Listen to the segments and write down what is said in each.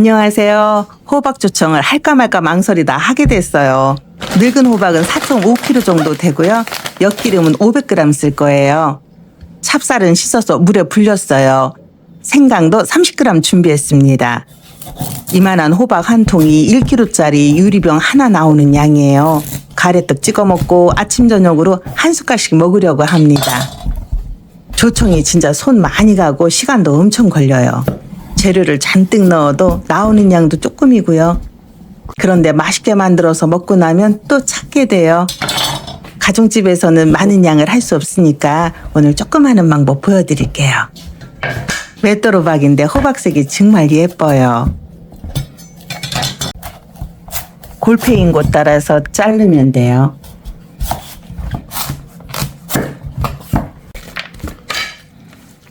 안녕하세요. 호박 조청을 할까 말까 망설이다 하게 됐어요. 늙은 호박은 4.5kg 정도 되고요. 엿기름은 500g 쓸 거예요. 찹쌀은 씻어서 물에 불렸어요. 생강도 30g 준비했습니다. 이만한 호박 한 통이 1kg짜리 유리병 하나 나오는 양이에요. 가래떡 찍어 먹고 아침 저녁으로 한 숟갈씩 먹으려고 합니다. 조청이 진짜 손 많이 가고 시간도 엄청 걸려요. 재료를 잔뜩 넣어도 나오는 양도 조금이고요. 그런데 맛있게 만들어서 먹고 나면 또 찾게 돼요. 가정집에서는 많은 양을 할 수 없으니까 오늘 조금 하는 방법 보여드릴게요. 맷도로박인데 호박색이 정말 예뻐요. 골패인 곳 따라서 자르면 돼요.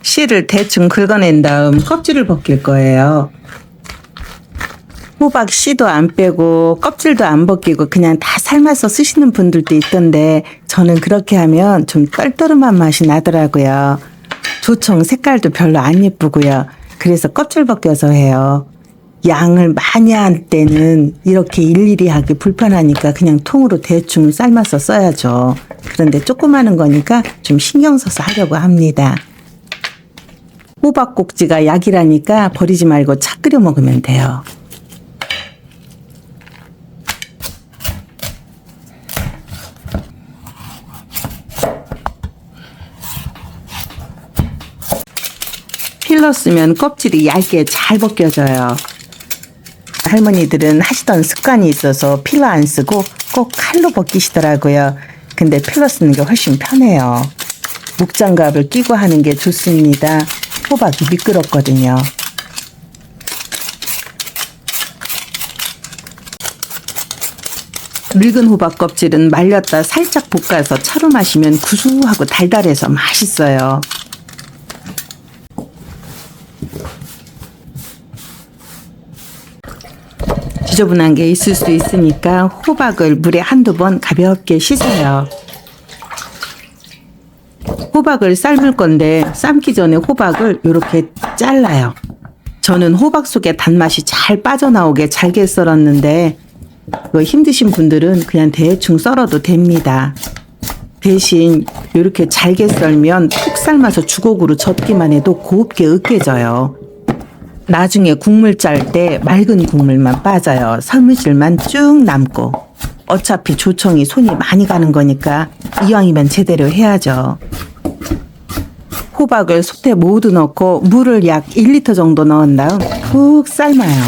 씨를 대충 긁어낸 다음 껍질을 벗길 거예요. 호박 씨도 안 빼고 껍질도 안 벗기고 그냥 다 삶아서 쓰시는 분들도 있던데 저는 그렇게 하면 좀 떨떠름한 맛이 나더라고요. 조청 색깔도 별로 안 예쁘고요. 그래서 껍질 벗겨서 해요. 양을 많이 할 때는 이렇게 일일이 하기 불편하니까 그냥 통으로 대충 삶아서 써야죠. 그런데 조금 하는 거니까 좀 신경 써서 하려고 합니다. 호박 꼭지가 약이라니까 버리지 말고 차 끓여 먹으면 돼요. 필러 쓰면 껍질이 얇게 잘 벗겨져요. 할머니들은 하시던 습관이 있어서 필러 안 쓰고 꼭 칼로 벗기시더라고요. 근데 필러 쓰는 게 훨씬 편해요. 목장갑을 끼고 하는 게 좋습니다. 호박이 미끄럽거든요. 늙은 호박 껍질은 말렸다 살짝 볶아서 차로 마시면 구수하고 달달해서 맛있어요. 지저분한 게 있을 수 있으니까 호박을 물에 한두 번 가볍게 씻어요. 호박을 삶을 건데 삶기 전에 호박을 이렇게 잘라요. 저는 호박 속에 단맛이 잘 빠져나오게 잘게 썰었는데 힘드신 분들은 그냥 대충 썰어도 됩니다. 대신 이렇게 잘게 썰면 푹 삶아서 주걱으로 젓기만 해도 곱게 으깨져요. 나중에 국물 짤 때 맑은 국물만 빠져요. 섬유질만 쭉 남고. 어차피 조청이 손이 많이 가는 거니까 이왕이면 제대로 해야죠. 호박을 솥에 모두 넣고 물을 약 1리터 정도 넣은 다음 푹 삶아요.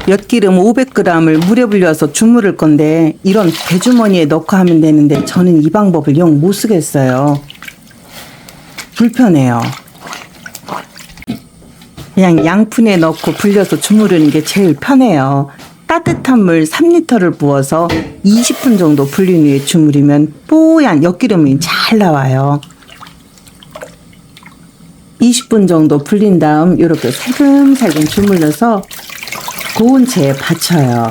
엿기름 500g을 물에 불려서 주무를 건데 이런 배주머니에 넣고 하면 되는데 저는 이 방법을 영 못 쓰겠어요. 불편해요. 그냥 양푼에 넣고 불려서 주무르는 게 제일 편해요. 따뜻한 물 3리터를 부어서 20분 정도 불린 후에 주무리면 뽀얀 엿기름이 잘 나와요. 20분 정도 불린 다음 이렇게 살금살금 주물러서 고운 채에 받쳐요.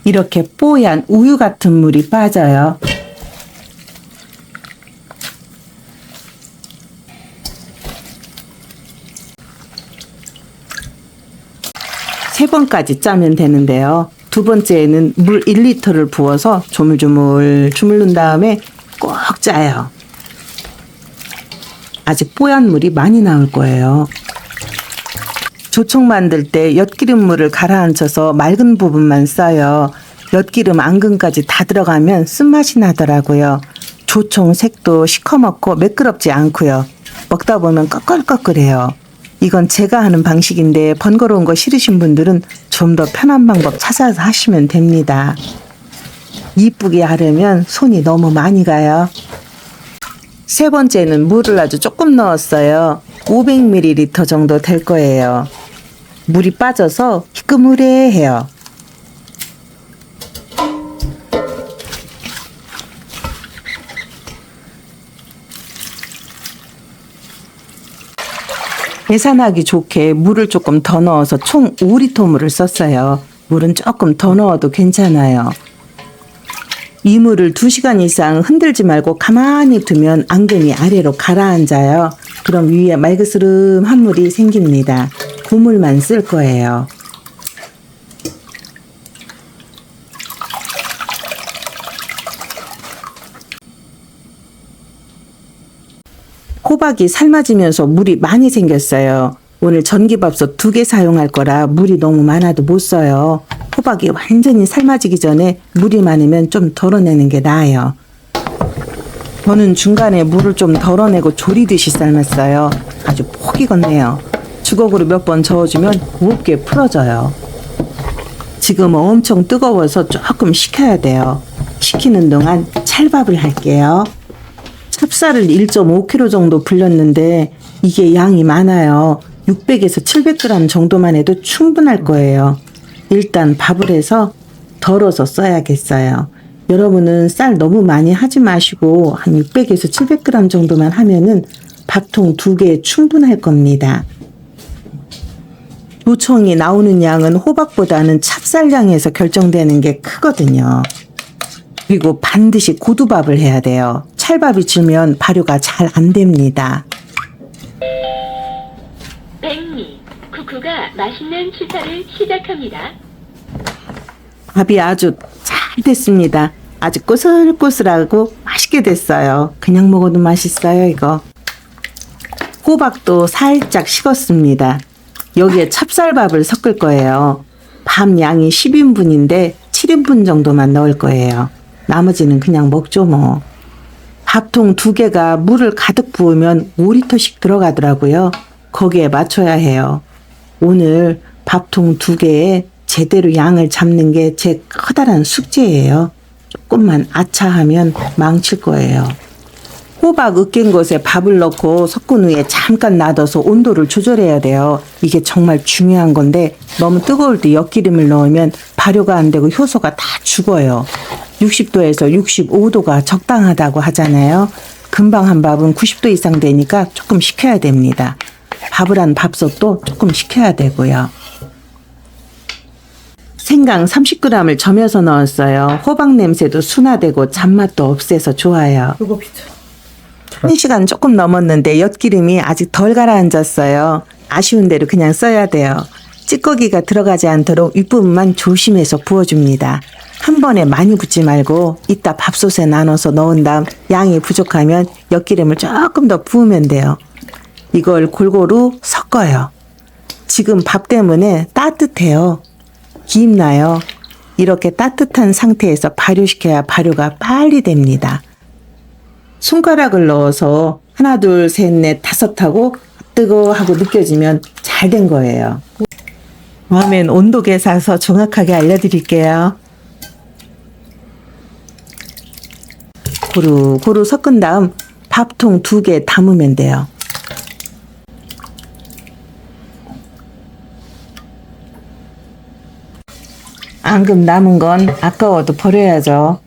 이렇게 뽀얀 우유 같은 물이 빠져요. 세 번까지 짜면 되는데요. 두 번째에는 물 1리터를 부어서 조물조물 주물른 다음에 꼭 짜요. 아직 뽀얀 물이 많이 나올 거예요. 조청 만들 때 엿기름물을 가라앉혀서 맑은 부분만 써요. 엿기름 앙금까지 다 들어가면 쓴맛이 나더라고요. 조청 색도 시커멓고 매끄럽지 않고요. 먹다 보면 꺼끌꺼끌해요. 이건 제가 하는 방식인데 번거로운 거 싫으신 분들은 좀 더 편한 방법 찾아서 하시면 됩니다. 이쁘게 하려면 손이 너무 많이 가요. 세 번째는 물을 아주 조금 넣었어요. 500ml 정도 될 거예요. 물이 빠져서 희끄무레해요. 계산하기 좋게 물을 조금 더 넣어서 총 5리터 물을 썼어요. 물은 조금 더 넣어도 괜찮아요. 이물을 2시간 이상 흔들지 말고 가만히 두면 앙금이 아래로 가라앉아요. 그럼 위에 말그스름한 물이 생깁니다. 그 물만 쓸 거예요. 호박이 삶아지면서 물이 많이 생겼어요. 오늘 전기밥솥 2개 사용할 거라 물이 너무 많아도 못 써요. 호박이 완전히 삶아지기 전에 물이 많으면 좀 덜어내는 게 나아요. 저는 중간에 물을 좀 덜어내고 조리듯이 삶았어요. 아주 폭 익었네요. 주걱으로 몇 번 저어주면 곱게 풀어져요. 지금 엄청 뜨거워서 조금 식혀야 돼요. 식히는 동안 찰밥을 할게요. 찹쌀을 1.5kg 정도 불렸는데 이게 양이 많아요. 600에서 700g 정도만 해도 충분할 거예요. 일단 밥을 해서 덜어서 써야겠어요. 여러분은 쌀 너무 많이 하지 마시고 한 600에서 700g 정도만 하면은 밥통 2개에 충분할 겁니다. 조청이 나오는 양은 호박보다는 찹쌀량에서 결정되는 게 크거든요. 그리고 반드시 고두밥을 해야 돼요. 찰밥이 질면 발효가 잘 안 됩니다. 백미, 쿠쿠가 맛있는 취사를 시작합니다. 밥이 아주 잘 됐습니다. 아주 꼬슬꼬슬하고 맛있게 됐어요. 그냥 먹어도 맛있어요, 이거. 호박도 살짝 식었습니다. 여기에 찹쌀밥을 섞을 거예요. 밥 양이 10인분인데 7인분 정도만 넣을 거예요. 나머지는 그냥 먹죠 뭐. 밥통 2개가 물을 가득 부으면 5리터씩 들어가더라고요. 거기에 맞춰야 해요. 오늘 밥통 2개에 제대로 양을 잡는 게 제 커다란 숙제예요. 조금만 아차하면 망칠 거예요. 호박 으깬 것에 밥을 넣고 섞은 후에 잠깐 놔둬서 온도를 조절해야 돼요. 이게 정말 중요한 건데 너무 뜨거울 때 엿기름을 넣으면 발효가 안 되고 효소가 다 죽어요. 60도에서 65도가 적당하다고 하잖아요. 금방 한 밥은 90도 이상 되니까 조금 식혀야 됩니다. 밥을 한 밥솥도 조금 식혀야 되고요. 생강 30g을 점여서 넣었어요. 호박 냄새도 순화되고 잡맛도 없애서 좋아요. 1시간 조금 넘었는데 엿기름이 아직 덜 가라앉았어요. 아쉬운 대로 그냥 써야 돼요. 찌꺼기가 들어가지 않도록 윗부분만 조심해서 부어줍니다. 한 번에 많이 붓지 말고 이따 밥솥에 나눠서 넣은 다음 양이 부족하면 엿기름을 조금 더 부으면 돼요. 이걸 골고루 섞어요. 지금 밥 때문에 따뜻해요. 기입나요. 이렇게 따뜻한 상태에서 발효시켜야 발효가 빨리 됩니다. 손가락을 넣어서 하나, 둘, 셋, 넷, 5 하고 뜨거 하고 느껴지면 잘 된 거예요. 다음엔 온도 계산서 정확하게 알려드릴게요. 고루고루 섞은 다음 밥통 2개 담으면 돼요. 앙금 남은 건 아까워도 버려야죠.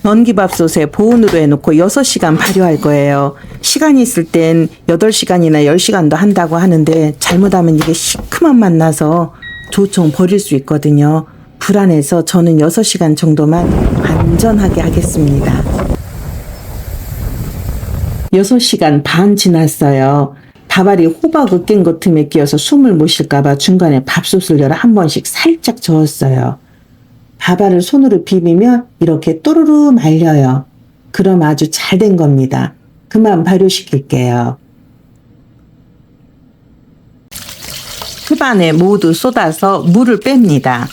전기밥솥에 보온으로 해놓고 6시간 발효할 거예요. 시간이 있을 땐 8시간이나 10시간도 한다고 하는데 잘못하면 이게 시큼한 맛 나서 조청 버릴 수 있거든요. 불안해서 저는 6시간 정도만 안전하게 하겠습니다. 6시간 반 지났어요. 다발이 호박 으깬 것 틈에 끼어서 숨을 못 쉴까봐 중간에 밥솥을 열어 한 번씩 살짝 저었어요. 밥알을 손으로 비비면 이렇게 또르르 말려요. 그럼 아주 잘 된 겁니다. 그만 발효시킬게요. 흡안에 모두 쏟아서 물을 뺍니다.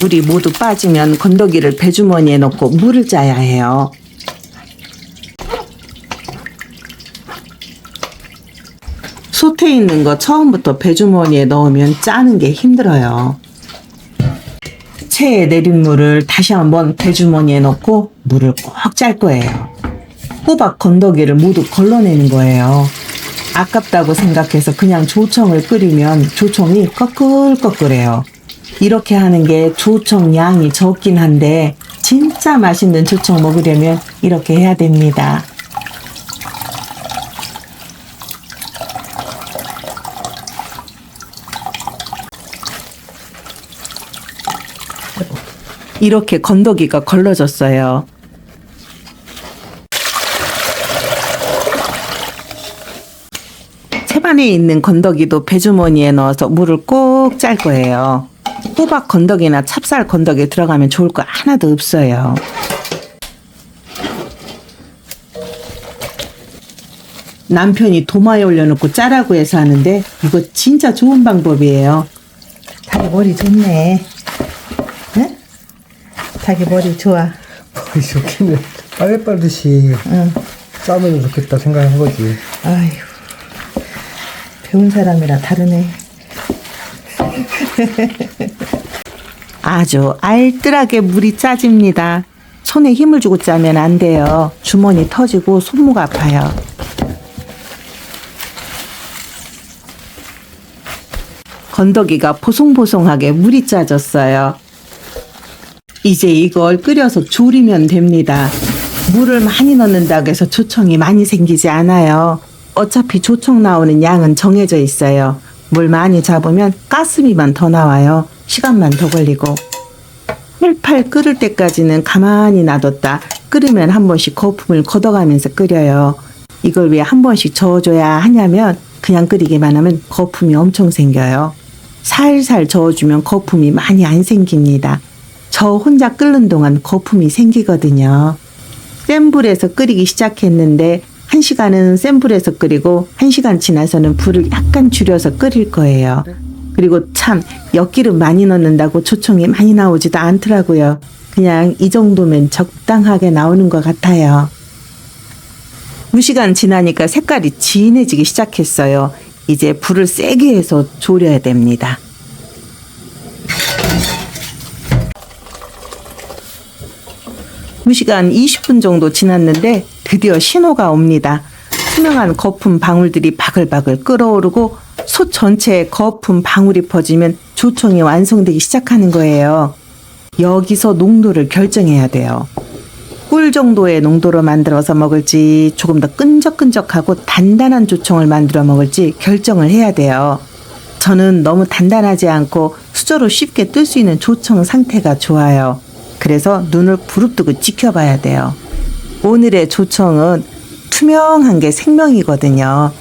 물이 모두 빠지면 건더기를 배주머니에 넣고 물을 짜야 해요. 솥에 있는 거 처음부터 배주머니에 넣으면 짜는 게 힘들어요. 체에 내린 물을 다시 한번 배주머니에 넣고 물을 꼭 짤 거예요. 호박 건더기를 모두 걸러내는 거예요. 아깝다고 생각해서 그냥 조청을 끓이면 조청이 꺼끌꺼끌해요. 이렇게 하는 게 조청 양이 적긴 한데 진짜 맛있는 조청 먹으려면 이렇게 해야 됩니다. 이렇게 건더기가 걸러졌어요. 채반에 있는 건더기도 배주머니에 넣어서 물을 꼭 짤 거예요. 호박 건더기나 찹쌀 건더기 들어가면 좋을 거 하나도 없어요. 남편이 도마에 올려놓고 짜라고 해서 하는데 이거 진짜 좋은 방법이에요. 자기 머리 좋네. 응? 자기 머리 좋아. 머리 좋기는 빨래빨듯이 싸면 좋겠다 생각한 거지. 아휴, 배운 사람이라 다르네. 아주 알뜰하게 물이 짜집니다. 손에 힘을 주고 짜면 안 돼요. 주머니 터지고 손목 아파요. 건더기가 보송보송하게 물이 짜졌어요. 이제 이걸 끓여서 졸이면 됩니다. 물을 많이 넣는다고 해서 조청이 많이 생기지 않아요. 어차피 조청 나오는 양은 정해져 있어요. 물 많이 잡으면 가스비만 더 나와요. 시간만 더 걸리고. 팔팔 끓을 때까지는 가만히 놔뒀다 끓으면 한 번씩 거품을 걷어가면서 끓여요. 이걸 왜 한 번씩 저어줘야 하냐면 그냥 끓이기만 하면 거품이 엄청 생겨요. 살살 저어주면 거품이 많이 안 생깁니다. 저 혼자 끓는 동안 거품이 생기거든요. 센 불에서 끓이기 시작했는데 1시간은 센 불에서 끓이고 1시간 지나서는 불을 약간 줄여서 끓일 거예요. 그리고 참 엿기름 많이 넣는다고 조청이 많이 나오지도 않더라고요. 그냥 이 정도면 적당하게 나오는 것 같아요. 2시간 지나니까 색깔이 진해지기 시작했어요. 이제 불을 세게 해서 졸여야 됩니다. (2시간 20분) 정도 지났는데 드디어 신호가 옵니다. 투명한 거품 방울들이 바글바글 끓어오르고 솥 전체에 거품 방울이 퍼지면 조청이 완성되기 시작하는 거예요. 여기서 농도를 결정해야 돼요. 꿀 정도의 농도로 만들어서 먹을지 조금 더 끈적끈적하고 단단한 조청을 만들어 먹을지 결정을 해야 돼요. 저는 너무 단단하지 않고 수저로 쉽게 뜰 수 있는 조청 상태가 좋아요. 그래서 눈을 부릅뜨고 지켜봐야 돼요. 오늘의 조청은 투명한 게 생명이거든요.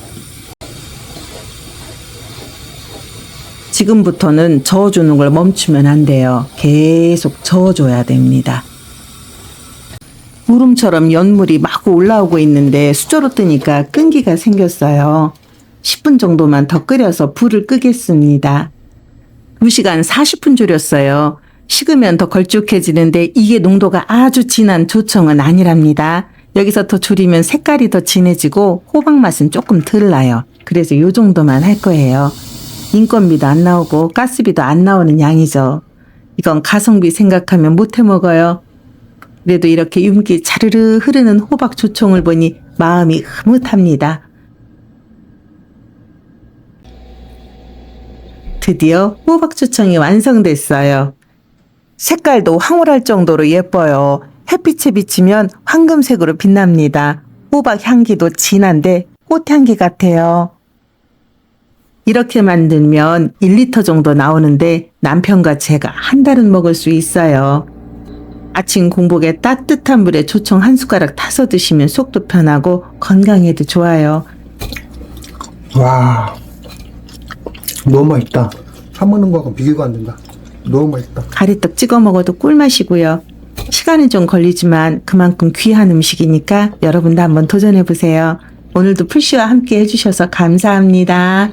지금부터는 저어주는 걸 멈추면 안 돼요. 계속 저어줘야 됩니다. 울음처럼 연물이 마구 올라오고 있는데 수저로 뜨니까 끈기가 생겼어요. 10분 정도만 더 끓여서 불을 끄겠습니다. 2시간 40분 졸였어요. 식으면 더 걸쭉해지는데 이게 농도가 아주 진한 조청은 아니랍니다. 여기서 더 졸이면 색깔이 더 진해지고 호박 맛은 조금 덜 나요. 그래서 이 정도만 할 거예요. 인건비도 안 나오고 가스비도 안 나오는 양이죠. 이건 가성비 생각하면 못 해먹어요. 그래도 이렇게 윤기 자르르 흐르는 호박 조청을 보니 마음이 흐뭇합니다. 드디어 호박 조청이 완성됐어요. 색깔도 황홀할 정도로 예뻐요. 햇빛에 비치면 황금색으로 빛납니다. 호박 향기도 진한데 꽃향기 같아요. 이렇게 만들면 1리터 정도 나오는데 남편과 제가 한 달은 먹을 수 있어요. 아침 공복에 따뜻한 물에 조청 한 숟가락 타서 드시면 속도 편하고 건강에도 좋아요. 와, 너무 맛있다. 사 먹는 거하고 비교가 안 된다. 너무 맛있다. 가래떡 찍어 먹어도 꿀맛이고요. 시간은 좀 걸리지만 그만큼 귀한 음식이니까 여러분도 한번 도전해 보세요. 오늘도 풀씨와 함께 해주셔서 감사합니다.